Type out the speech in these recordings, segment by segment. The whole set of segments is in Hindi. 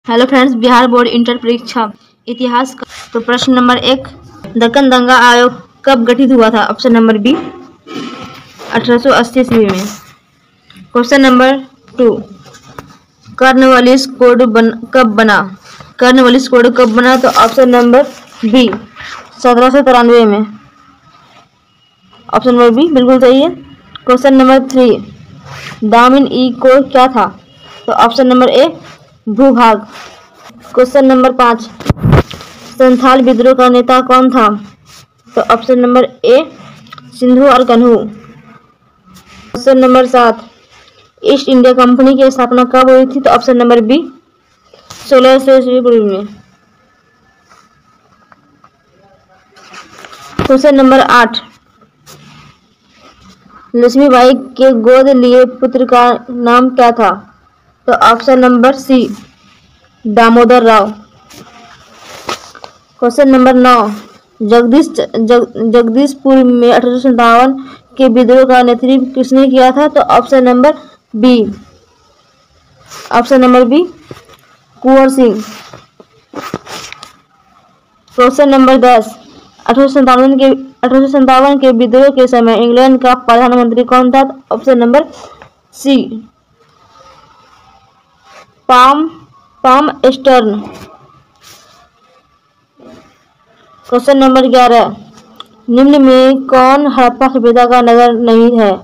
Hello friends, Bihar board inter परीक्षा इतिहास का तो प्रश्न नंबर 1, दक्कन दंगा आयोग कब गठित हुआ था? ऑप्शन नंबर बी 1880 ईस्वी में। क्वेश्चन नंबर 2, कॉर्नवालिस कोड कब बना? कॉर्नवालिस कोड कब बना? तो ऑप्शन नंबर बी 1793 में। ऑप्शन नंबर बी बिल्कुल सही है। क्वेश्चन नंबर 3, दामिन ई कोड क्या था? तो ऑप्शन नंबर ए भूभाग। क्वेश्चन नंबर 5, संथाल विद्रोह का नेता कौन था? तो ऑप्शन नंबर ए सिंधु और कन्हू। Question number 7, east India company की स्थापना कब हुई थी? तो ऑप्शन नंबर बी 1600 ईस्वी पूर्व में। क्वेश्चन नंबर 8, लक्ष्मीबाई के गोद लिए पुत्र का नाम क्या था? तो option number C Damodar Rao. Question number 9, Jagdishpur में 1857 के विद्रोह का नेतृत्व किसने किया था? तो option number B Kunwar Singh. Question number 10, 1857 के विद्रोह के समय इंग्लैंड का प्रधानमंत्री कौन था? Option number C Palmerston. Question number 11, निम्न में कौन हड़प्पा सभ्यता का नगर नहीं है?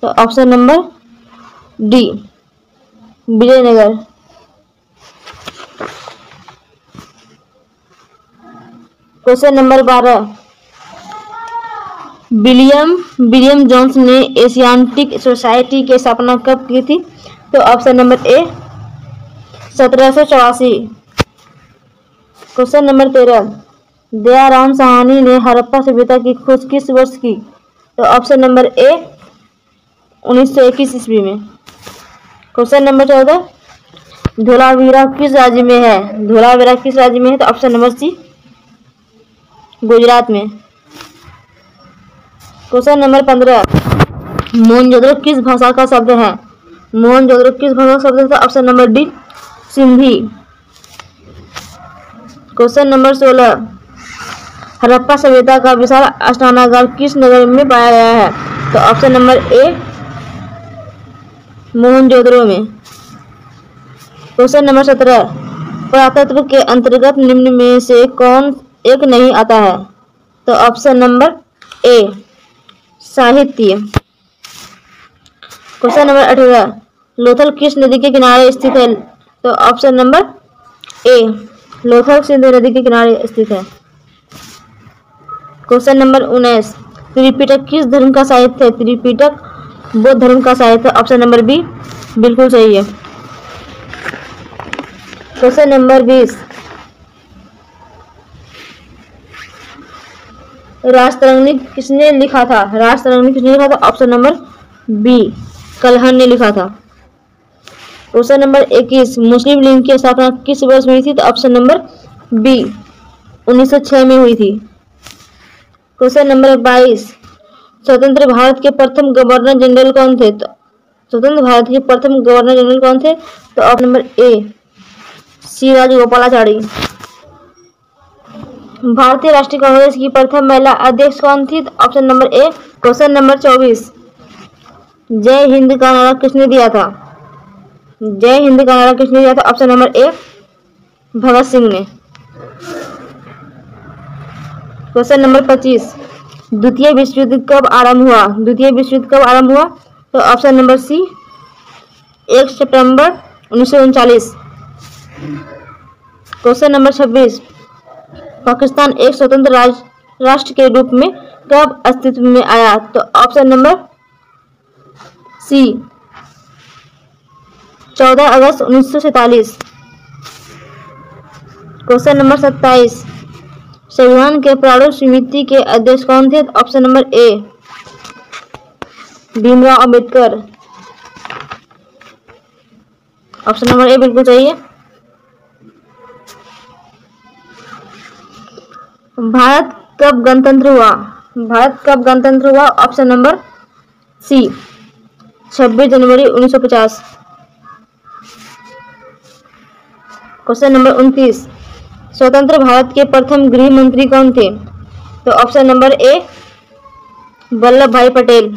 तो option number D Vijayanagar. Question number 12, William Jones ने एशियाटिक सोसाइटी की स्थापना कब की थी? तो option number A 1784। Question number 13, Dayaram Sahni ने हड़प्पा सभ्यता की खोज किस वर्ष की? तो ऑप्शन नंबर ए 1921 ईस्वी में। क्वेश्चन नंबर 14, धोलावीरा किस राज्य में है? धोलावीरा किस राज्य में है? तो ऑप्शन नंबर सी गुजरात में। क्वेश्चन नंबर 15, मोहनजोदड़ो किस भाषा का शब्द है? मोहनजोदड़ो किस भाषा का शब्द है? तो option number D Sindhi. Question number 16, Harappa सभ्यता का विशाल स्नानागार किस नगर में पाया गया है? तो ऑप्शन नंबर ए मोहनजोदड़ो में। क्वेश्चन नंबर 17, पुरातत्व के अंतर्गत निम्न में से कौन एक नहीं आता है? तो ऑप्शन नंबर ए साहित्य। क्वेश्चन नंबर 18, लोथल किस नदी के किनारे स्थित है? तो ऑप्शन नंबर ए लोथल सिंधु नदी के किनारे स्थित है। क्वेश्चन नंबर 19, त्रिपिटक किस धर्म का साहित्य है? त्रिपिटक बौद्ध धर्म का साहित्य। ऑप्शन नंबर बी बिल्कुल सही है। क्वेश्चन नंबर 20, राजतरंगिणी किसने लिखा था? राजतरंगिणी किसने लिखा था? ऑप्शन नंबर बी कल्हण ने लिखा था। क्वेश्चन नंबर 21, मुस्लिम लीग की स्थापना किस वर्ष में हुई थी? तो ऑप्शन नंबर बी 1906 में हुई थी। क्वेश्चन नंबर 22, स्वतंत्र भारत के प्रथम गवर्नर जनरल कौन थे? तो स्वतंत्र भारत के प्रथम गवर्नर जनरल कौन थे? तो ऑप्शन नंबर ए सी राजगोपालाचारी। भारतीय राष्ट्रीय कांग्रेस की प्रथम महिला अध्यक्ष कौन थी? तो ऑप्शन नंबर ए। क्वेश्चन नंबर 24, जय हिंद का नारा किसने दिया था? जय हिंद का नारा किसने दिया था? ऑप्शन नंबर ए भगत सिंह ने। क्वेश्चन नंबर 25, द्वितीय विश्व युद्ध कब आरंभ हुआ? द्वितीय विश्व युद्ध कब आरंभ हुआ? तो ऑप्शन नंबर सी 1 सितंबर 1939। क्वेश्चन नंबर 26, पाकिस्तान एक स्वतंत्र राष्ट्र के रूप में कब अस्तित्व में आया? तो ऑप्शन नंबर सी 14 अगस्त 1947। क्वेश्चन नंबर 27, संविधान के प्रारूप समिति के अध्यक्ष कौन थे? ऑप्शन नंबर ए भीमराव अंबेडकर। ऑप्शन नंबर ए बिल्कुल सही है। भारत कब गणतंत्र हुआ? भारत कब गणतंत्र हुआ? ऑप्शन नंबर सी 26 जनवरी 1950। क्वेश्चन नंबर 29, स्वतंत्र भारत के प्रथम गृह मंत्री कौन थे? तो ऑप्शन नंबर ए वल्लभ भाई पटेल।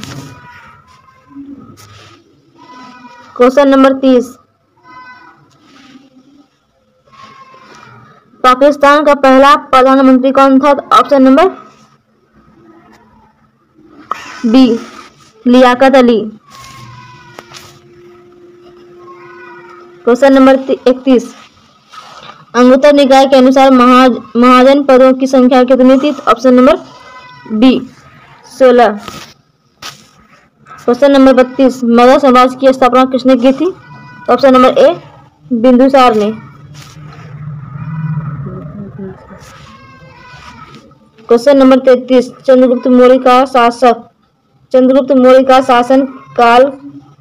क्वेश्चन नंबर 30, पाकिस्तान का पहला प्रधानमंत्री कौन था? तो option number B Liaquat Ali. Question number 31, Anguttara Nikaya के अनुसार महाजन पदों की संख्या कितनी थी? Option number B 16। Question number 32, Magadha साम्राज्य की स्थापना किसने की थी? ऑप्शन नंबर ए बिंदुसार ने। क्वेश्चन नंबर 33, चंद्रगुप्त मौर्य का शासन काल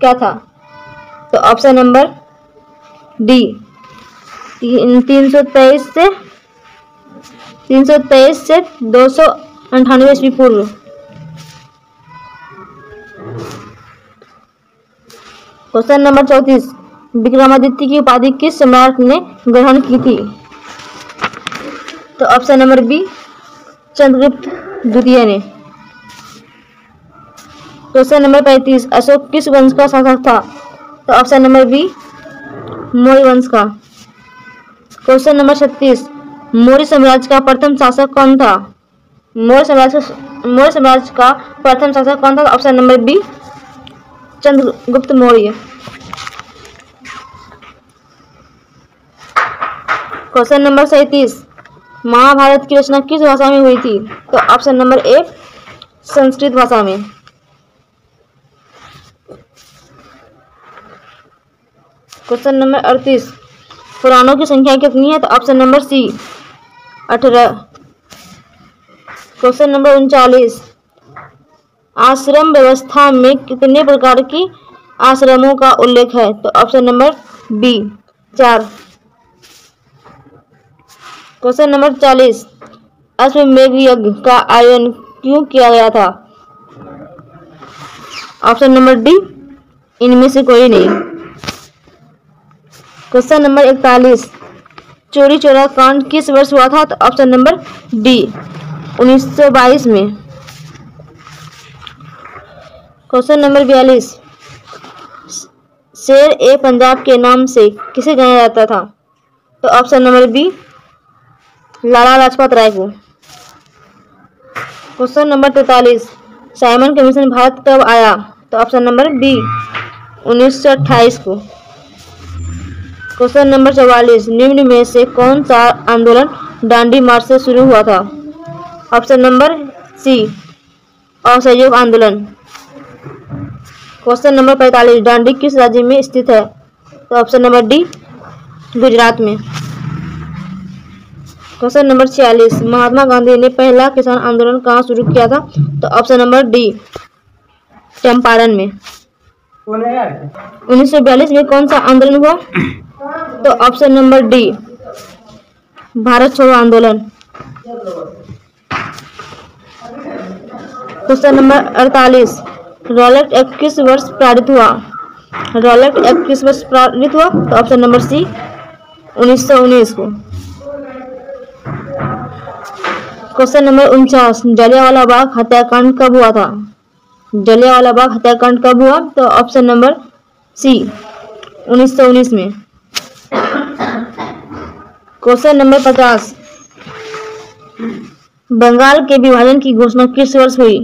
क्या था? तो ऑप्शन नंबर डी 323 से 298 ईस्वी पूर्व। क्वेश्चन नंबर 34, विक्रमादित्य की उपाधि किस सम्राट ने ग्रहण की थी? तो ऑप्शन नंबर बी चंद्रगुप्त द्वितीय ने। क्वेश्चन नंबर 35, अशोक किस वंश का शासक था? तो ऑप्शन नंबर बी मौर्य वंश का। क्वेश्चन नंबर 36, मौर्य साम्राज्य का प्रथम शासक कौन था? मौर्य साम्राज्य का प्रथम शासक कौन था? Option number B Chandragupta Maurya. Question number 37, Mahabharata की रचना किस भाषा में हुई थी? तो ऑप्शन नंबर ए संस्कृत भाषा में। क्वेश्चन नंबर 38, पुराणों की संख्या कितनी है? तो option number C 18। Question number 39, आश्रम व्यवस्था में कितने प्रकार की आश्रमों का उल्लेख है? तो option number B 4। Question number 40, अश्वमेध यज्ञ का आयोजन क्यों किया गया था? ऑप्शन नंबर डी इनमें से कोई नहीं। क्वेश्चन नंबर 41, चोरी चौरा कांड किस वर्ष हुआ था? तो ऑप्शन नंबर डी 1922 में। क्वेश्चन नंबर 42, शेर ए पंजाब के नाम से किसे जाना जाता था? तो option number B Lala Lajpat Rai को। Question number 43, Simon commission Bharat कब आया? तो ऑप्शन नंबर बी 1928 को। क्वेश्चन नंबर 44, निम्न में से कौन सा आंदोलन दांडी मार्च से शुरू हुआ था? ऑप्शन नंबर सी असहयोग आंदोलन। क्वेश्चन नंबर 45, दांडी किस राज्य में स्थित है? तो ऑप्शन नंबर डी गुजरात में। क्वेश्चन नंबर 46, महात्मा गांधी ने पहला किसान आंदोलन कहाँ शुरू किया था? तो ऑप्शन नंबर डी चंपारण में। 1942 में कौन सा आंदोलन हुआ? तो ऑप्शन नंबर डी भारत छोड़ो आंदोलन। क्वेश्चन नंबर 48, रॉलेट एक्ट किस वर्ष पारित हुआ? रॉलेट एक्ट किस वर्ष पारित हुआ? तो ऑप्शन नंबर सी 1919 को। क्वेश्चन नंबर 49, जलियांवाला बाग हत्याकांड कब हुआ था? जलियांवाला बाग हत्याकांड कब हुआ? तो ऑप्शन नंबर सी 1919 में। क्वेश्चन नंबर 50, बंगाल के विभाजन की घोषणा किस वर्ष हुई?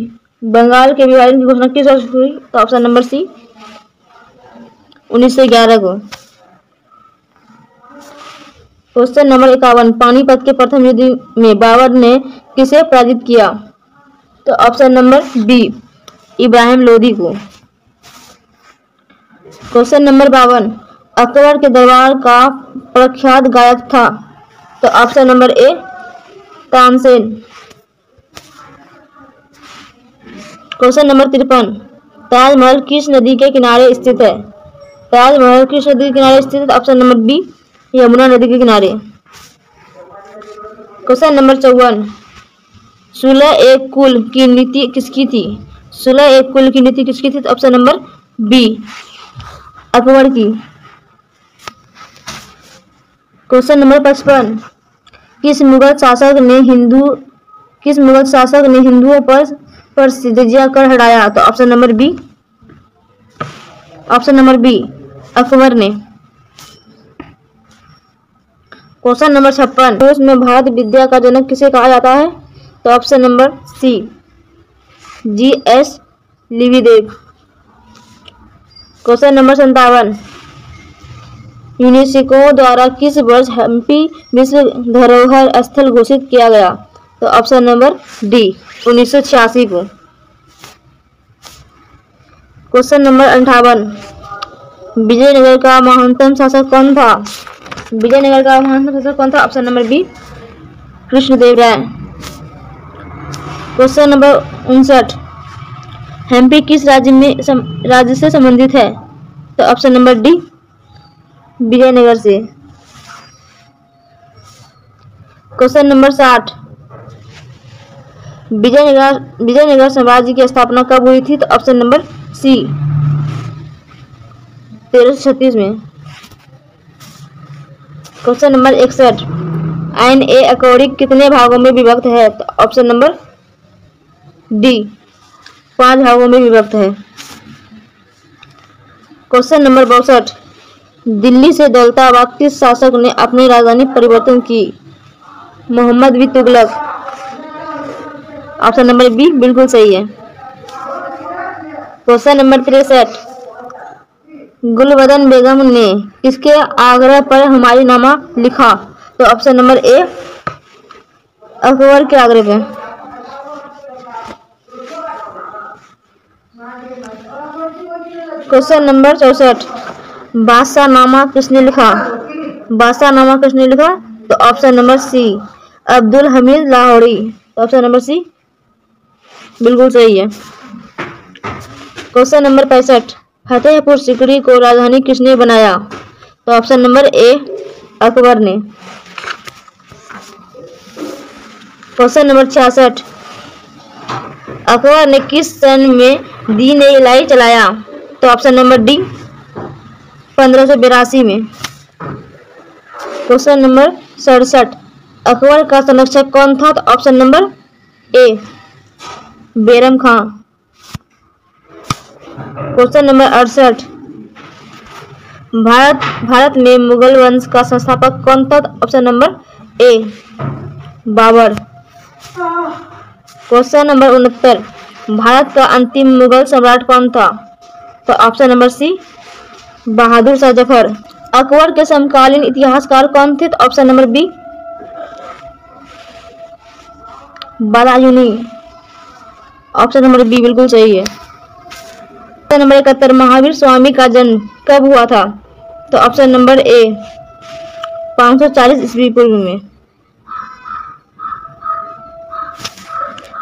बंगाल के विभाजन की घोषणा किस वर्ष हुई? तो ऑप्शन नंबर सी 1911 को। क्वेश्चन नंबर 51, पानीपत के प्रथम युद्ध में बाबर ने किसे पराजित किया? तो option number B Ibrahim Lodi को। क्वेश्चन नंबर 52, अकबर के दरबार का प्रख्यात गायक था? तो ऑप्शन नंबर ए तानसेन। क्वेश्चन नंबर 53, ताजमहल किस नदी के किनारे स्थित है? ताजमहल किस नदी के किनारे स्थित है? ऑप्शन नंबर बी यमुना नदी के किनारे। क्वेश्चन नंबर 54, सुलह ए कुल की नीति किसकी थी? सुलह ए कुल की नीति किसकी थी? ऑप्शन नंबर बी अकबर की। क्वेश्चन नंबर 55, किस मुगल शासक ने हिंदुओं पर जिज़्या कर हटाया? तो ऑप्शन नंबर बी अकबर ने। क्वेश्चन नंबर 56, रूस में भारत विद्या का जनक किसे कहा जाता है? तो ऑप्शन नंबर सी G.S. लिविदेव। क्वेश्चन नंबर 57, यूनेस्को द्वारा किस वर्ष हम्पी विश्व धरोहर स्थल घोषित किया गया? तो ऑप्शन नंबर डी 1986 को। क्वेश्चन नंबर 58, विजयनगर का महानतम शासक कौन था? Option number B Krishnadevaraya. Question number 59, Hampi किस राज्य से संबंधित है? तो ऑप्शन नंबर डी विजयनगर से। क्वेश्चन नंबर 60, विजयनगर साम्राज्य की स्थापना कब हुई थी? तो ऑप्शन नंबर सी 1336 में। क्वेश्चन नंबर 61, आयन ए अकौड़ी कितने भागों में विभक्त है? तो ऑप्शन नंबर डी 5 भागों में विभक्त है। क्वेश्चन नंबर 62, दिल्ली से दौलताबाद किस शासक ने अपनी राजधानी परिवर्तन की? मोहम्मद बिन तुगलक। ऑप्शन नंबर बी बिल्कुल सही है। क्वेश्चन नंबर 63, गुलबदन बेगम ने किसके आग्रह पर हुमायूंनामा लिखा? तो ऑप्शन नंबर ए अकबर के आग्रह पे। क्वेश्चन नंबर 64, बादशाहनामा किसने लिखा? तो option number C Abdul Hamid Lahori. तो ऑप्शन नंबर सी बिल्कुल सही है। क्वेश्चन नंबर 65, फतेहपुर सीकरी को राजधानी किसने बनाया? तो ऑप्शन नंबर ए अकबर ने। क्वेश्चन नंबर 66, अकबर ने किस सन में दीन-ए-इलाही चलाया? तो ऑप्शन नंबर डी 1582 में। क्वेश्चन नंबर 67, अकबर का संरक्षक कौन था? तो option number A Bairam Khan. Question number 68, Bharat में मुगल वंश का संस्थापक कौन था? तो option number A Babur. Question number 69, Bharat का अंतिम मुगल सम्राट कौन था? तो option number C Bahadur Shah Zafar. Akbar के समकालीन इतिहासकार कौन थे? तो ऑप्शन नंबर बी बालायुनी। ऑप्शन नंबर बी बिल्कुल सही है। क्वेश्चन नंबर 71, महावीर स्वामी का जन्म कब हुआ था? तो ऑप्शन नंबर ए 540 ईस्वी पूर्व में।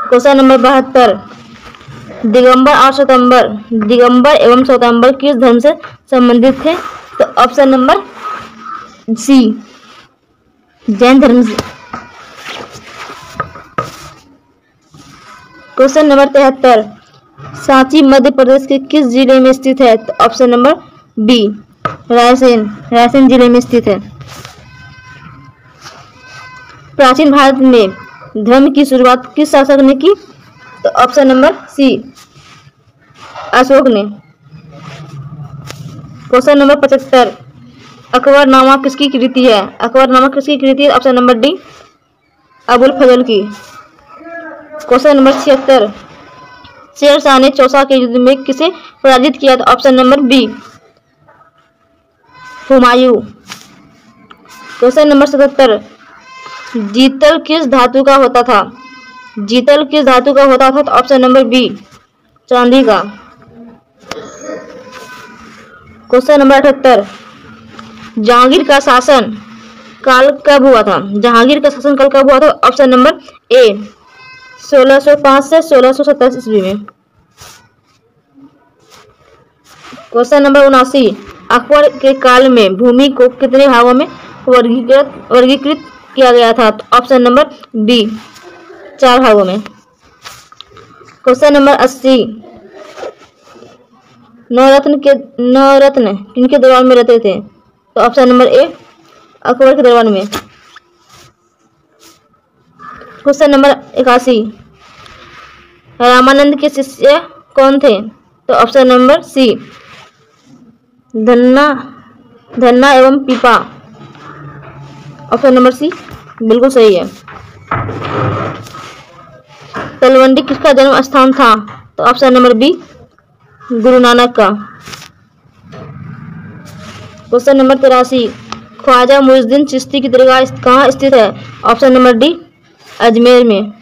क्वेश्चन नंबर 72, दिगंबर एवं श्वेतांबर किस धर्म से संबंधित थे? तो ऑप्शन नंबर सी जैन धर्म से। क्वेश्चन नंबर 73, सांची मध्य प्रदेश के किस जिले में स्थित है? तो ऑप्शन नंबर बी रायसेन जिले में स्थित है। प्राचीन भारत में धर्म की शुरुआत किस शासक ने की? तो ऑप्शन नंबर सी अशोक ने। क्वेश्चन नंबर 75, अकबरनामा किसकी कृति है? ऑप्शन नंबर डी अबुल फजल की। क्वेश्चन नंबर 76, शेरशाह ने चौसा के युद्ध में किसे पराजित किया? तो option number B Humayun. Question number 77, जीतल किस धातु का होता था? तो ऑप्शन नंबर बी चांदी का। क्वेश्चन नंबर 78, जहांगीर का शासन काल कब हुआ था? तो ऑप्शन नंबर ए 1605 से 1627 ईस्वी में। क्वेश्चन नंबर 79, अकबर के काल में भूमि को कितने भागों में वर्गीकृत किया गया था? तो ऑप्शन नंबर बी 4 भागों में। क्वेश्चन नंबर 80, नवरत्न किनके दौरान में रहते थे? तो ऑप्शन नंबर ए अकबर के दरबार में। क्वेश्चन नंबर 81, रामानंद के शिष्य कौन थे? तो ऑप्शन नंबर सी, धन्ना एवं पीपा। ऑप्शन नंबर सी बिल्कुल सही है। तलवंडी किसका जन्म स्थान था? तो option number B, Guru Nanak का। क्वेश्चन नंबर 83, ख्वाजा मुइजुद्दीन चिश्ती की दरगाह कहाँ स्थित है? ऑप्शन नंबर डी, अजमेर में।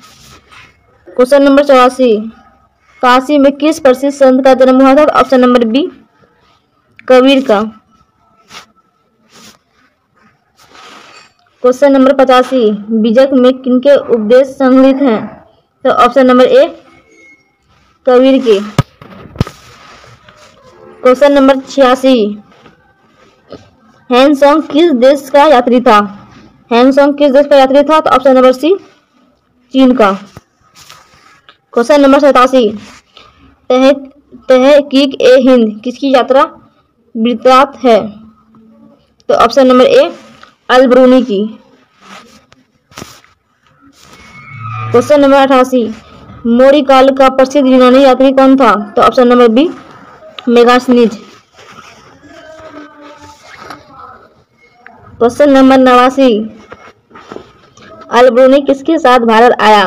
क्वेश्चन नंबर 84, काशी में किस प्रसिद्ध संत का जन्म हुआ था? ऑप्शन नंबर बी, कबीर का। क्वेश्चन नंबर 85, बीजक में किनके उपदेश संग्रहित हैं? तो ऑप्शन नंबर ए, कबीर के। क्वेश्चन नंबर 86, हैंगसोंग किस देश का यात्री था? हैंगसोंग किस देश का यात्री था? तो ऑप्शन नंबर सी, चीन का। क्वेश्चन नंबर 87, तहकीक ए हिंद किसकी यात्रा वृत्तांत है? तो option number A, Al Biruni की। क्वेश्चन नंबर 88, मौर्य काल का प्रसिद्ध यूनानी यात्री कौन था? तो option number B, Megasthenes. Question number 89, Al Biruni किसके साथ भारत आया?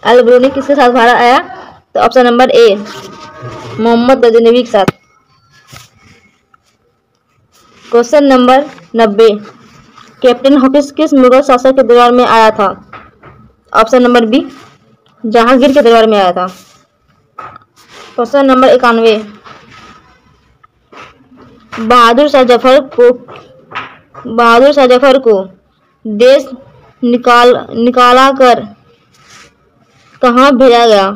अल ब्रूनी किसके साथ भारत आया? तो option number A, Mohammad Ghaznavi के साथ। क्वेश्चन नंबर 90, कैप्टन हॉकिंस किस मुगल शासक के दरबार में आया था? ऑप्शन नंबर बी, जहांगीर के दरबार में आया था। क्वेश्चन नंबर 91, बहादुर शाह जफर को देश निकाला कर कहाँ भेजा गया?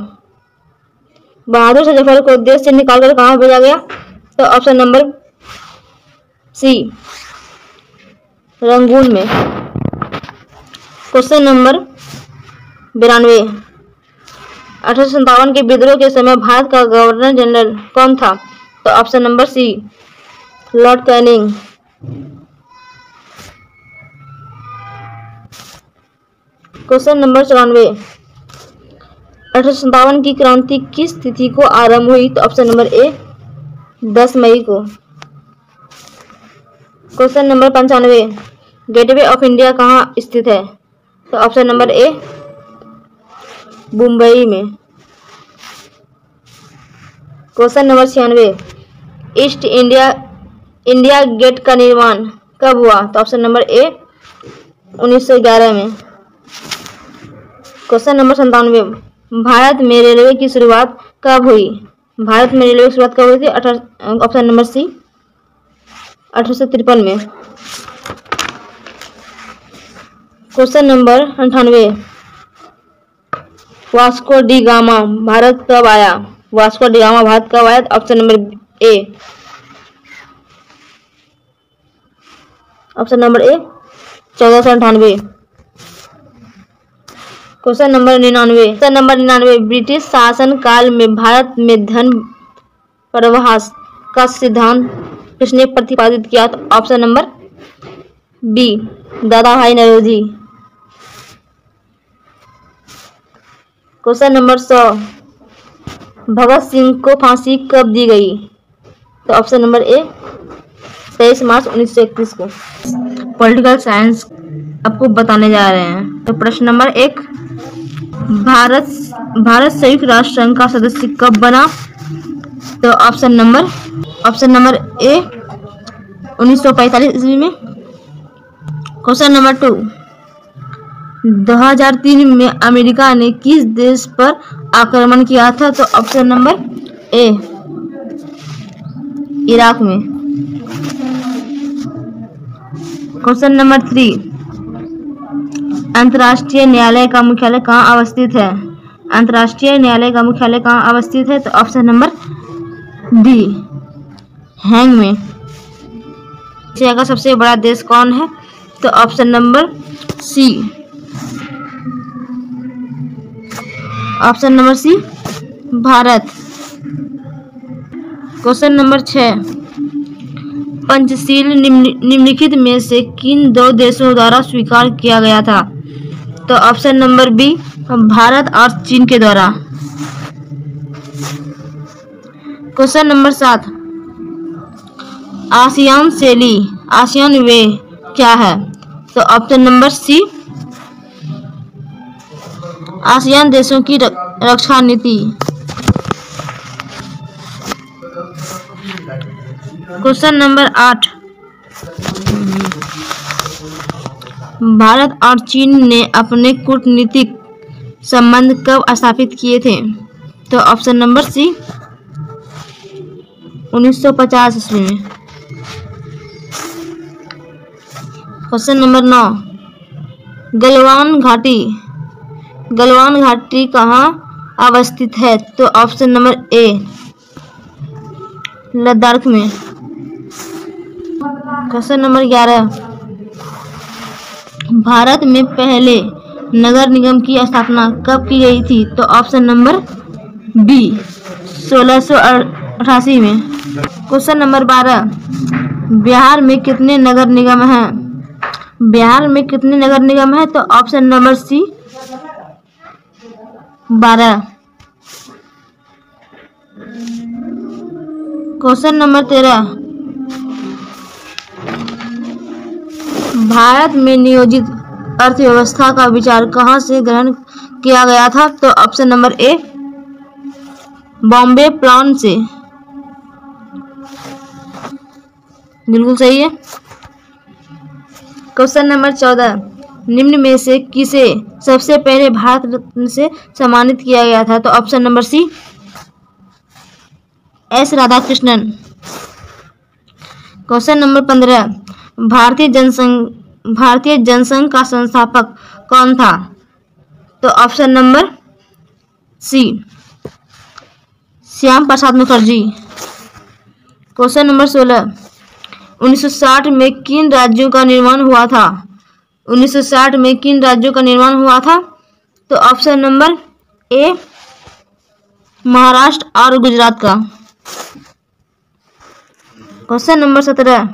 बहादुर शाह जफर को देश से निकालकर कहाँ भेजा गया? तो ऑप्शन नंबर सी, रंगून में। क्वेश्चन नंबर 92, 1857 के विद्रोह के समय भारत का गवर्नर जनरल कौन था? तो option number C, Lord Canning. Question number 94, 1857 की क्रांति किस तिथि को आरंभ हुई? तो ऑप्शन नंबर ए, 10 मई को। Question number 95, gateway of India कहाँ स्थित है? तो ऑप्शन नंबर ए, मुंबई में। Question number 96, East India gate का निर्माण कब हुआ? तो ऑप्शन नंबर ए, 1911 में। क्वेश्चन नंबर 97, भारत में रेलवे की शुरुआत कब हुई? भारत में रेलवे की शुरुआत कब हुई थी? ऑप्शन नंबर सी, 1853 में। Question number 98, Vasco D gamma Bharat कब आया? वास्को डी गामा भारत कब आया? ऑप्शन नंबर ए, ऑप्शन नंबर ए, 1498। क्वेश्चन नंबर 99, ब्रिटिश शासन काल में भारत में धन प्रवाह का सिद्धांत किसने प्रतिपादित किया? तो ऑप्शन नंबर बी, दादा भाई नौरोजी। क्वेश्चन नंबर 100, भगत सिंह को फांसी कब दी गई? तो ऑप्शन नंबर ए, 23 मार्च 1931 को। पॉलिटिकल साइंस आपको बताने जा रहे हैं। तो प्रश्न नंबर 1, भारत संयुक्त राष्ट्र संघ का सदस्य कब बना? तो ऑप्शन नंबर ए, 1945 ईस्वी में। क्वेश्चन नंबर 2, 2003 में अमेरिका ने किस देश पर आक्रमण किया था? तो ऑप्शन नंबर ए, इराक में। क्वेश्चन नंबर 3, अंतर्राष्ट्रीय न्यायालय का मुख्यालय कहाँ अवस्थित है? अंतर्राष्ट्रीय न्यायालय का मुख्यालय कहाँ अवस्थित है? तो ऑप्शन नंबर डी, हैंग में। एशिया का सबसे बड़ा देश कौन है? तो option number C, Bharat. Question number 6, Panchsheel निम्नलिखित में से किन दो देशों द्वारा स्वीकार किया गया था? तो ऑप्शन नंबर बी भारत और चीन के द्वारा। क्वेश्चन नंबर 7, आसियान शैली आसियान वे क्या है? तो ऑप्शन नंबर सी आसियान देशों की रक्षा नीति। क्वेश्चन नंबर 8, भारत और चीन ने अपने कूटनीतिक संबंध कब स्थापित किए थे? तो ऑप्शन नंबर सी 1950 ईस्वी में। क्वेश्चन नंबर 9, गलवान घाटी कहाँ अवस्थित है? तो ऑप्शन नंबर ए लद्दाख में। क्वेश्चन नंबर 11, भारत में पहले नगर निगम की स्थापना कब की गई थी? तो ऑप्शन नंबर बी 1688 में। क्वेश्चन नंबर 12, बिहार में कितने नगर निगम हैं? बिहार में कितने नगर निगम हैं? तो option number C 12। Question number 13, Bharat में नियोजित अर्थव्यवस्था का विचार कहाँ से ग्रहण किया गया था? तो ऑप्शन नंबर ए बॉम्बे प्लान से। बिल्कुल सही है। क्वेश्चन नंबर 14, निम्न में से किसे सबसे पहले भारत रत्न से सम्मानित किया गया था? तो option number C S Radhakrishnan. Question number 15, Bharatiya Jana Sangh का संस्थापक कौन था? तो option number C Shyam Prasad Mukherjee. Question number 16, 1960 में किन राज्यों का निर्माण हुआ था? 1960 में किन राज्यों का निर्माण हुआ था? तो ऑप्शन नंबर ए महाराष्ट्र और गुजरात का। क्वेश्चन नंबर 17,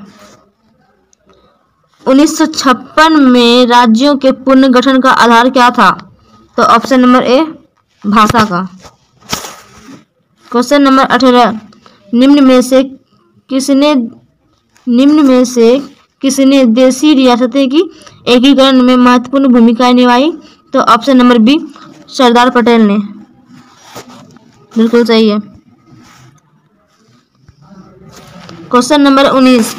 1956 में राज्यों के पुनर्गठन का आधार क्या था? तो ऑप्शन नंबर ए भाषा का। क्वेश्चन नंबर 18, निम्न में से किसने देशी रियासतें की एकीकरण में महत्वपूर्ण भूमिका निभाई? तो option number B Sardar Patel ने। बिल्कुल सही है। क्वेश्चन नंबर 19,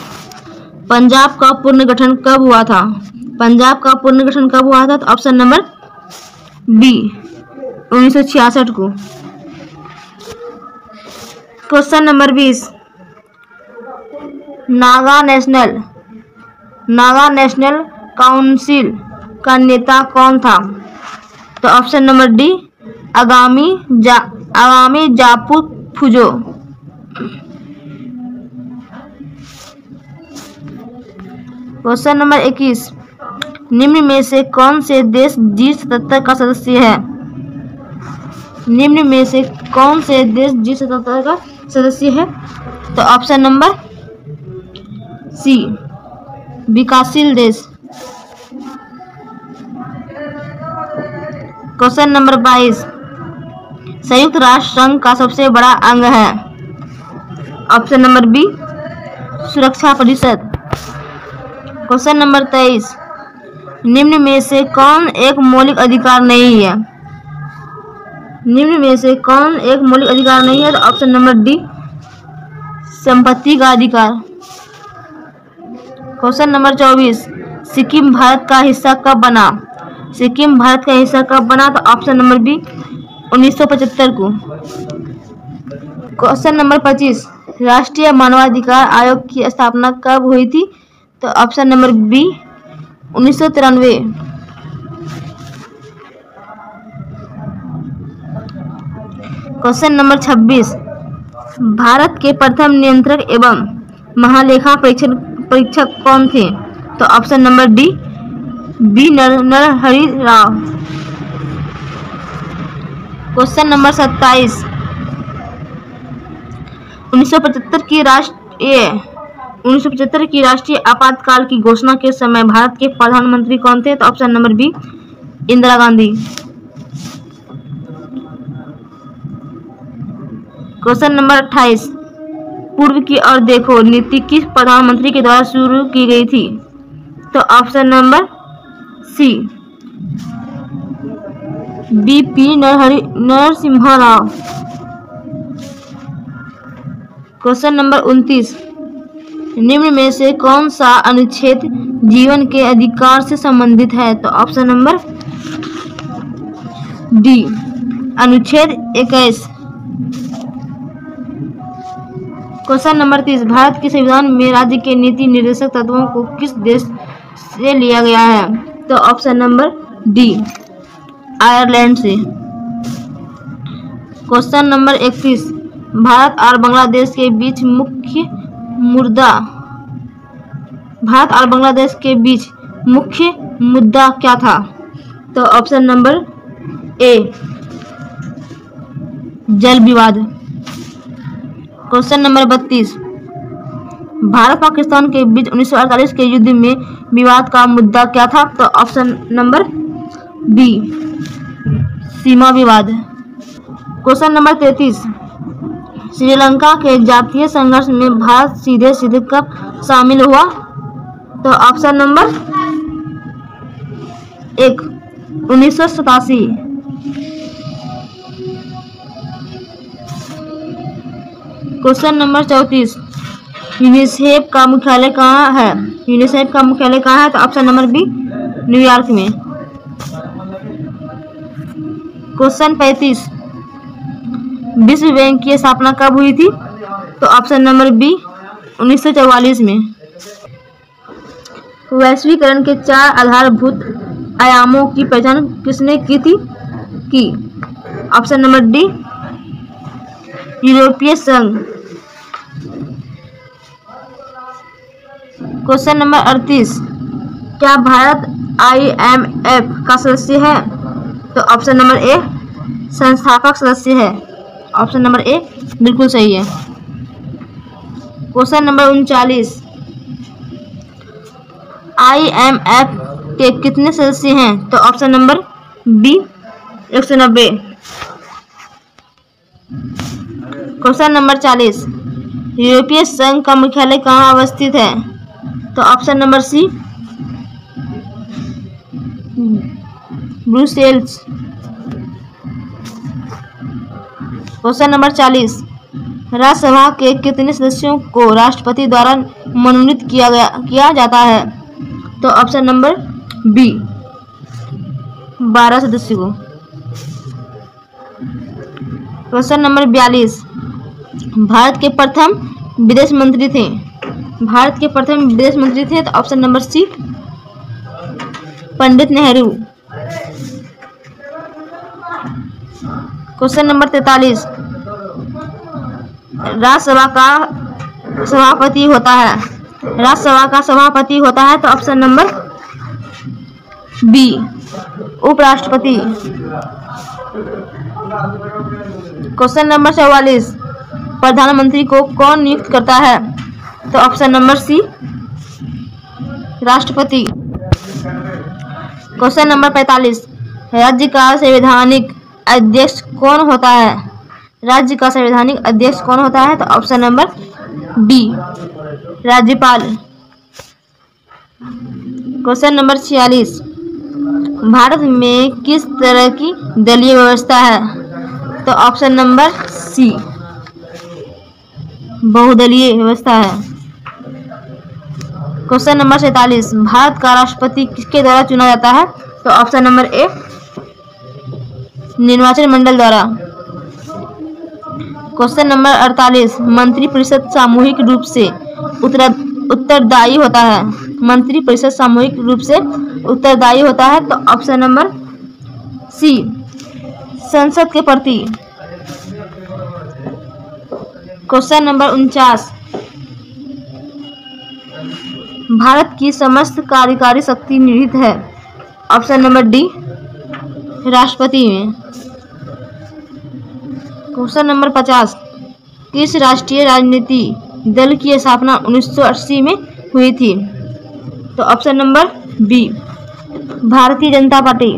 पंजाब का पुनर्गठन कब हुआ था? पंजाब का पुनर्गठन कब हुआ था? तो ऑप्शन नंबर बी 1966 को। Question number 20, Naga national council का नेता कौन था? तो ऑप्शन नंबर डी आगामी जापू फुजो। क्वेश्चन नंबर 21, निम्न में से कौन से देश G77 का सदस्य है? निम्न में से कौन से देश G77 का सदस्य है? तो ऑप्शन नंबर सी विकासशील देश। क्वेश्चन नंबर 22, संयुक्त राष्ट्र संघ का सबसे बड़ा अंग है? ऑप्शन नंबर बी सुरक्षा परिषद। क्वेश्चन नंबर 23, निम्न में से कौन एक मौलिक अधिकार नहीं है? निम्न में से कौन एक मौलिक अधिकार नहीं है? तो ऑप्शन नंबर डी संपत्ति का अधिकार। क्वेश्चन नंबर 24, सिक्किम भारत का हिस्सा कब बना? सिक्किम भारत का हिस्सा कब बना? तो ऑप्शन नंबर बी 1975 को। क्वेश्चन नंबर 25, राष्ट्रीय मानवाधिकार आयोग की स्थापना कब हुई थी? तो option number B 1993। Question number 26, Bharat के प्रथम नियंत्रक एवं महालेखा परीक्षक कौन थे? तो option number D B Narahari Rao. Question number 27, 1975 की 1975 की राष्ट्रीय आपातकाल की घोषणा के समय भारत के प्रधानमंत्री कौन थे? तो option number B Indira Gandhi. Question number 28, पूर्व की ओर देखो नीति किस प्रधानमंत्री के द्वारा शुरू की गई थी? तो option number C BP Narasimha Rao. Question number 29, निम्न में से कौन सा अनुच्छेद जीवन के अधिकार से संबंधित है? तो ऑप्शन नंबर डी अनुच्छेद 21। क्वेश्चन नंबर 30, भारत के संविधान में राज्य के नीति निर्देशक तत्वों को किस देश से लिया गया है? तो ऑप्शन नंबर डी आयरलैंड से। क्वेश्चन नंबर 31, भारत और बांग्लादेश के बीच मुख्य मुद्दा क्या था? तो ऑप्शन नंबर ए जल विवाद। क्वेश्चन नंबर 32, भारत पाकिस्तान के बीच 1948 के युद्ध में विवाद का मुद्दा क्या था? तो ऑप्शन नंबर बी सीमा विवाद। क्वेश्चन नंबर 33, श्रीलंका के जातीय संघर्ष में भारत सीधे कब शामिल हुआ? तो option number 1 1987। Question number 34, UNICEF का मुख्यालय कहाँ है? तो ऑप्शन नंबर बी न्यूयॉर्क में। क्वेश्चन 35, विश्व बैंक की स्थापना कब हुई थी? तो ऑप्शन नंबर बी 1944 में। वैश्वीकरण के 4 आधारभूत आयामों की पहचान किसने की थी? ऑप्शन नंबर डी यूरोपीय संघ। क्वेश्चन नंबर 38, क्या भारत IMF का सदस्य है? तो ऑप्शन नंबर ए संस्थापक सदस्य है। ऑप्शन नंबर ए बिल्कुल सही है। क्वेश्चन नंबर 39, IMF के कितने सदस्य हैं? तो option number B 190। Question number 40, यूरोपीय संघ का मुख्यालय कहाँ अवस्थित है? तो option number C Brussels. Question number 40, Rajya Sabha के कितने सदस्यों को राष्ट्रपति द्वारा मनोनीत किया जाता है? तो ऑप्शन नंबर बी 12 सदस्यों को। क्वेश्चन नंबर 42, भारत के प्रथम विदेश मंत्री थे? तो ऑप्शन नंबर सी पंडित नेहरू। क्वेश्चन नंबर 43, राज्यसभा का सभापति होता है? तो ऑप्शन नंबर बी उपराष्ट्रपति। क्वेश्चन नंबर 44, प्रधानमंत्री को कौन नियुक्त करता है? तो ऑप्शन नंबर सी राष्ट्रपति। क्वेश्चन नंबर 45, राज्य का संवैधानिक अध्यक्ष कौन होता है? तो ऑप्शन नंबर बी राज्यपाल। क्वेश्चन नंबर 46, भारत में किस तरह की दलीय व्यवस्था है? तो ऑप्शन नंबर सी बहुदलीय व्यवस्था है। क्वेश्चन नंबर 47, भारत का राष्ट्रपति किसके द्वारा चुना जाता है? तो ऑप्शन नंबर ए निर्वाचन मंडल द्वारा। क्वेश्चन नंबर 48, मंत्रिपरिषद सामूहिक रूप से उत्तरदायी होता है? तो ऑप्शन नंबर सी संसद के प्रति। क्वेश्चन नंबर 49, भारत की समस्त कार्यकारी शक्ति निहित है? ऑप्शन नंबर डी राष्ट्रपति में। क्वेश्चन नंबर 50, किस राष्ट्रीय राजनीति दल की स्थापना 1980 में हुई थी? तो option number B, Bharatiya Janata party.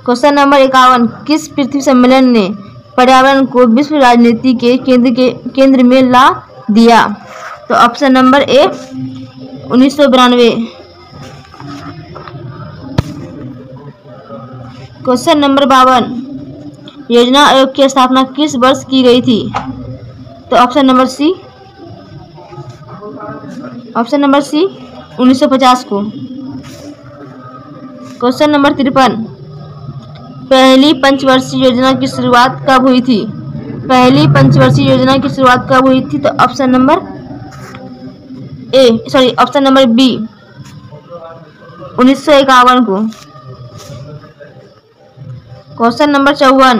Question number 51, किस पृथ्वी सम्मेलन ने पर्यावरण को विश्व राजनीति के केंद्र में ला दिया? तो ऑप्शन नंबर ए, 1992। क्वेश्चन नंबर 52, योजना आयोग की स्थापना किस वर्ष की गई थी? तो ऑप्शन नंबर सी, 1950 को। क्वेश्चन नंबर 53, पहली पंचवर्षीय योजना की शुरुआत कब हुई थी? पहली पंचवर्षीय योजना की शुरुआत कब हुई थी? तो option number option number B, 1951 को। क्वेश्चन नंबर 54,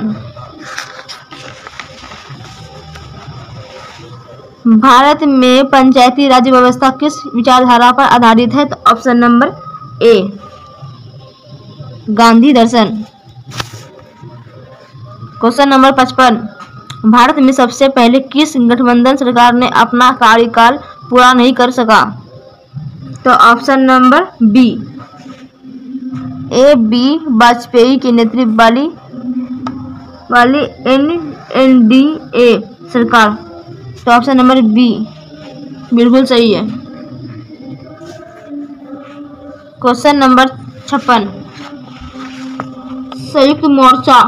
भारत में पंचायती राज व्यवस्था किस विचारधारा पर आधारित है? तो ऑप्शन नंबर ए, गांधी दर्शन। क्वेश्चन नंबर 55, भारत में सबसे पहले किस गठबंधन सरकार ने अपना कार्यकाल पूरा नहीं कर सका? तो option number B, A B Vajpayee के नेतृत्व वाली एनडीए सरकार। तो ऑप्शन नंबर बी बिल्कुल सही है। क्वेश्चन नंबर 56, संयुक्त मोर्चा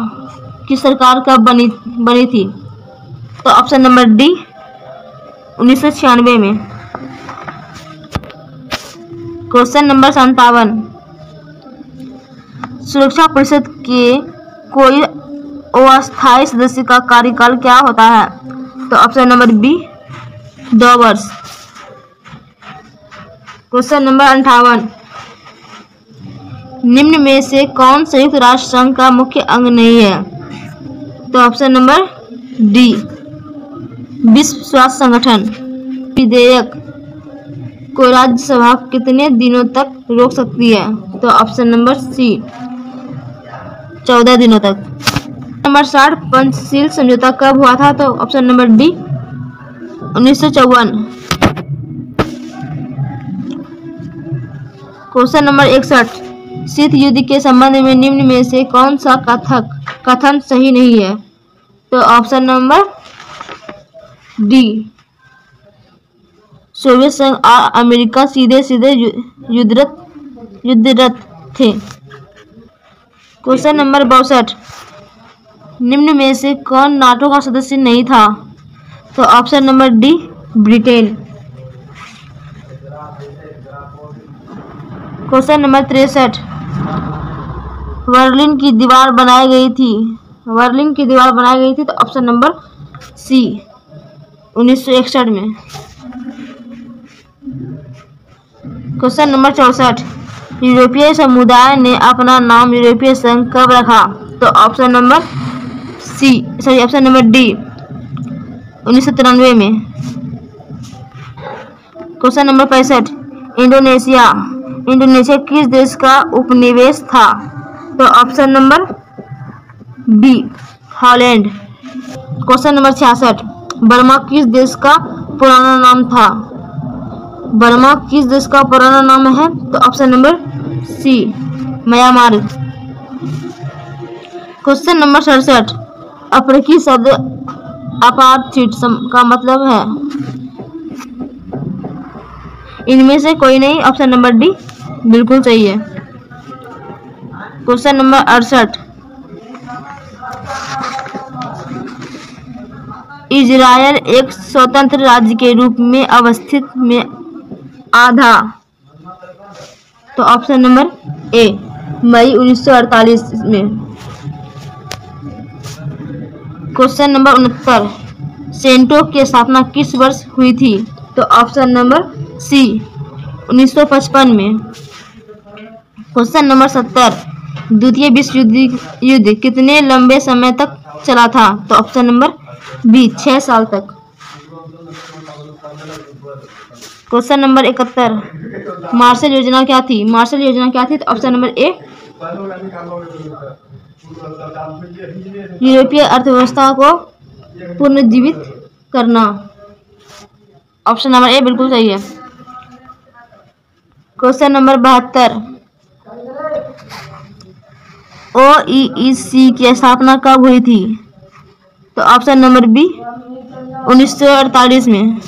की सरकार कब बनी थी? तो ऑप्शन नंबर डी, 1996 में। क्वेश्चन नंबर 57, सुरक्षा परिषद के कोई अस्थायी सदस्य का कार्यकाल क्या होता है? तो ऑप्शन नंबर बी, 2 वर्ष। क्वेश्चन नंबर 58, निम्न में से कौन संयुक्त राष्ट्र संघ का मुख्य अंग नहीं है? तो ऑप्शन नंबर डी, विश्व स्वास्थ्य संगठन। विधेयक को राज्यसभा कितने दिनों तक रोक सकती है? तो ऑप्शन नंबर सी, 14 दिनों तक। नंबर 60, पंचशील समझौता कब हुआ था? तो option number D, 1954। Question number 61, शीत युद्ध के संबंध में निम्न में से कौन सा कथन सही नहीं है? तो ऑप्शन नंबर डी, सोवियत संघ और अमेरिका सीधे सीधे युद्धरत थे। क्वेश्चन नंबर 62, निम्न में से कौन नाटो का सदस्य नहीं था? तो option number D, Britain. Question number 63, Berlin की दीवार बनाई गई थी? तो ऑप्शन नंबर सी, 1961 में। क्वेश्चन नंबर 64, यूरोपीय समुदाय ने अपना नाम यूरोपीय संघ कब रखा? तो ऑप्शन नंबर डी, 1993 में। क्वेश्चन नंबर 65, इंडोनेशिया किस देश का उपनिवेश था? तो option number B, Holland. Question number 66, Burma किस देश का पुराना नाम था? है? तो option number C, Myanmar. Question number 67, अफ्रीकी शब्द अपार्थाइड का मतलब है? इनमें से कोई नहीं, ऑप्शन नंबर डी बिल्कुल सही है। क्वेश्चन नंबर 68, इजरायल एक स्वतंत्र राज्य के रूप में अवस्थित में आधा? तो ऑप्शन नंबर ए, मई 1948 में। क्वेश्चन नंबर 69, सेंटो की स्थापना किस वर्ष हुई थी? तो ऑप्शन नंबर सी, 1955 में। क्वेश्चन नंबर 70, द्वितीय विश्व युद्ध कितने लंबे समय तक चला था? तो ऑप्शन नंबर बी, 6 साल तक। क्वेश्चन नंबर 71, मार्शल योजना क्या थी? तो ऑप्शन नंबर ए, यूरोपीय अर्थव्यवस्था को पुनर्जीवित करना। ऑप्शन नंबर ए बिल्कुल सही है। क्वेश्चन नंबर 72, OEEC की स्थापना कब हुई थी? तो ऑप्शन नंबर बी 1948 में।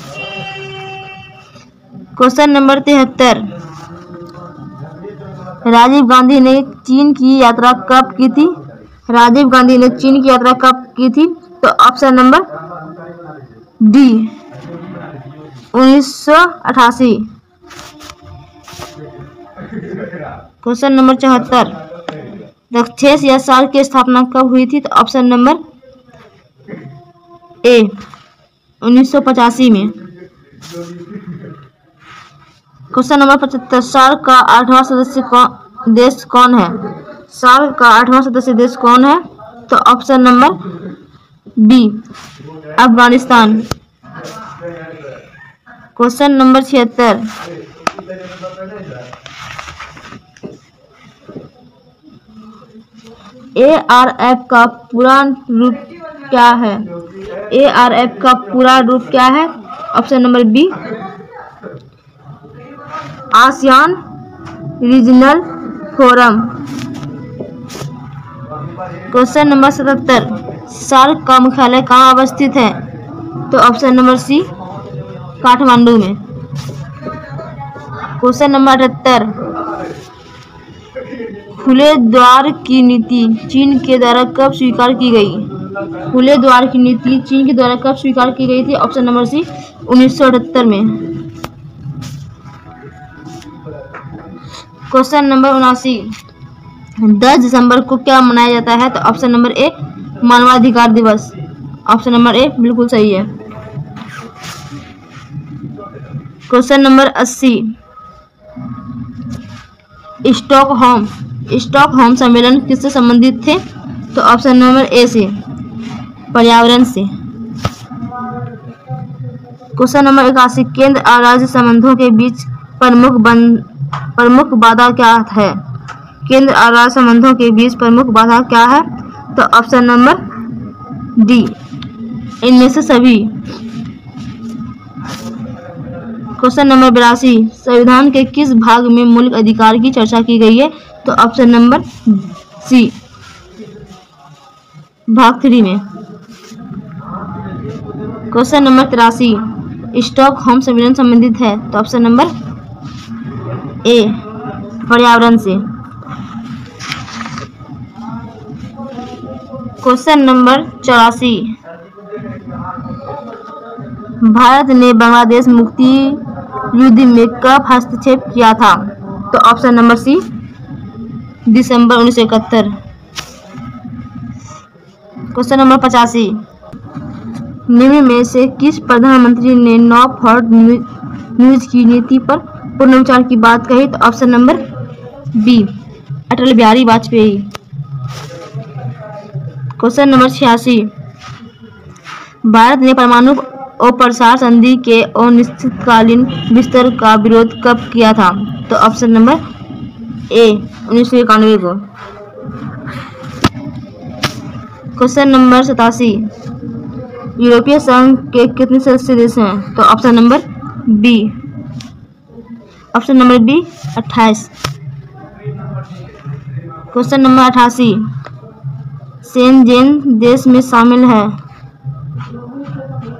क्वेश्चन नंबर 73, राजीव गांधी ने चीन की यात्रा कब की थी? राजीव गांधी ने चीन की यात्रा कब की थी? तो option number D 1988। Question number 74, रक्षेस या सार्क की स्थापना कब हुई थी? तो ऑप्शन नंबर ए 1985 में। क्वेश्चन नंबर 75, सार्क का 8वां सदस्य देश कौन है? सार्क का 8वां सदस्य देश कौन है? तो option number B Afghanistan. Question number 76, ARF का पूरा रूप क्या है? ARF का पूरा रूप क्या है? Option number B ASEAN regional forum. Question number 77, SAARC का मुख्यालय कहाँ अवस्थित है? तो ऑप्शन नंबर सी काठमांडू में। क्वेश्चन नंबर 78, खुले द्वार की नीति चीन के द्वारा कब स्वीकार की गई? खुले द्वार की नीति चीन के द्वारा कब स्वीकार की गई थी? ऑप्शन नंबर सी 1978 में। क्वेश्चन नंबर 79, 10 दिसंबर को क्या मनाया जाता है? तो ऑप्शन नंबर ए मानवाधिकार दिवस। ऑप्शन नंबर ए बिल्कुल सही है। क्वेश्चन नंबर 80, स्टॉकहोम सम्मेलन किससे संबंधित थे? तो ऑप्शन नंबर ए से पर्यावरण से। क्वेश्चन नंबर 81, केंद्र और राज्य संबंधों के बीच प्रमुख बाधा क्या है? केंद्र और राज्य संबंधों के बीच प्रमुख बाधा क्या है? तो ऑप्शन नंबर डी इनमें से सभी। क्वेश्चन नंबर 82, संविधान के किस भाग में मौलिक अधिकार की चर्चा की गई है? तो ऑप्शन नंबर सी भाग 3 में। क्वेश्चन नंबर 83, स्टॉकहोम सम्मेलन संबंधित है? तो ऑप्शन नंबर ए पर्यावरण से। क्वेश्चन नंबर 84, भारत ने बांग्लादेश मुक्ति युद्ध में कब हस्तक्षेप किया था? तो ऑप्शन नंबर सी दिसंबर 1971। क्वेश्चन नंबर 85, निम्न में से किस प्रधानमंत्री ने नो फॉर न्यूज की नीति पर पुनर्विचार की बात कही? तो option number B Atal Bihari Vajpayee. Question number 86, Bharat ने परमाणु अप्रसार संधि के अनिश्चितकालीन विस्तार का विरोध कब किया था? तो ऑप्शन नंबर ए 1991 को। क्वेश्चन नंबर 87, यूरोपीय संघ के कितने सदस्य देश हैं? तो option number B 28। Question number 88, Schengen देश में शामिल है?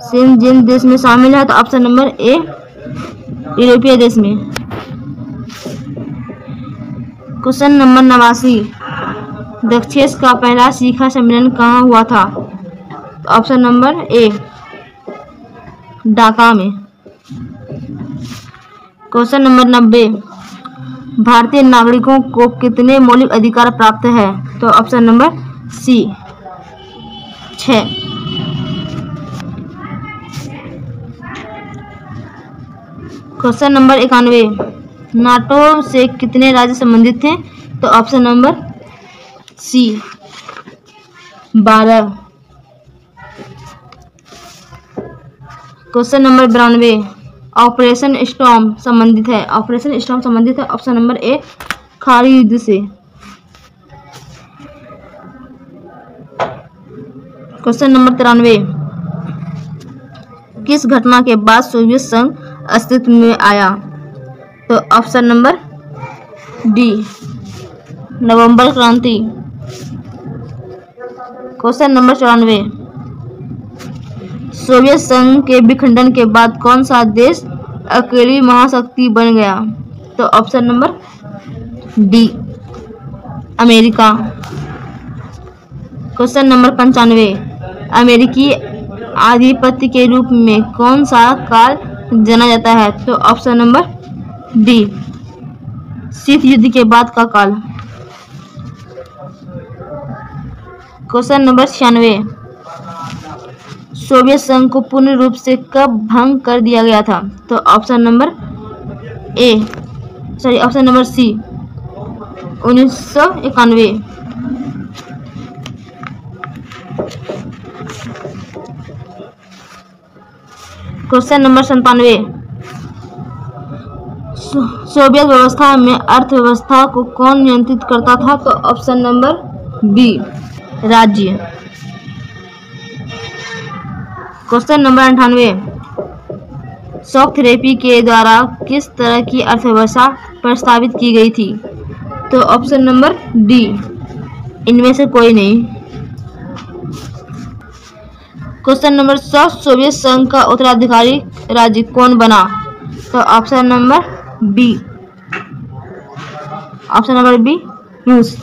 शेंजेन देश में शामिल है तो ऑप्शन नंबर ए यूरोपीय देश में। क्वेश्चन नंबर 89, रक्षेस का पहला शिखर सम्मेलन कहाँ हुआ था? तो ऑप्शन नंबर ए ढाका में। क्वेश्चन नंबर 90, भारतीय नागरिकों को कितने मौलिक अधिकार प्राप्त है? तो option number C 6। Question number 91, NATO से कितने राज्य संबंधित थे? तो option number C 12। Question number 92, operation storm संबंधित है? ऑपरेशन स्टॉर्म संबंधित है ऑप्शन नंबर ए खाड़ी युद्ध से। क्वेश्चन नंबर 93, किस घटना के बाद सोवियत संघ अस्तित्व में आया? तो ऑप्शन नंबर डी, नवंबर क्रांति। क्वेश्चन नंबर 94, सोवियत संघ के विखंडन के बाद कौन सा देश अकेली महाशक्ति बन गया? तो option number D, America. Question number 95, अमेरिकी आधिपत्य के रूप में कौन सा काल जाना जाता है? तो ऑप्शन नंबर डी, शीत युद्ध के बाद का काल। क्वेश्चन नंबर 96, सोवियत संघ को पूर्ण रूप से कब भंग कर दिया गया था? तो option number option number C, 1991। Question number 97, Soviet व्यवस्था में अर्थव्यवस्था को कौन नियंत्रित करता था? तो ऑप्शन नंबर बी, राज्य। क्वेश्चन नंबर 98, शॉक थेरेपी के द्वारा किस तरह की अर्थव्यवस्था प्रस्तावित की गई थी? तो ऑप्शन नंबर डी, इनमें से कोई नहीं। क्वेश्चन नंबर 100, सोवियत संघ का उत्तराधिकारी राज्य कौन बना? तो ऑप्शन नंबर बी, रूस।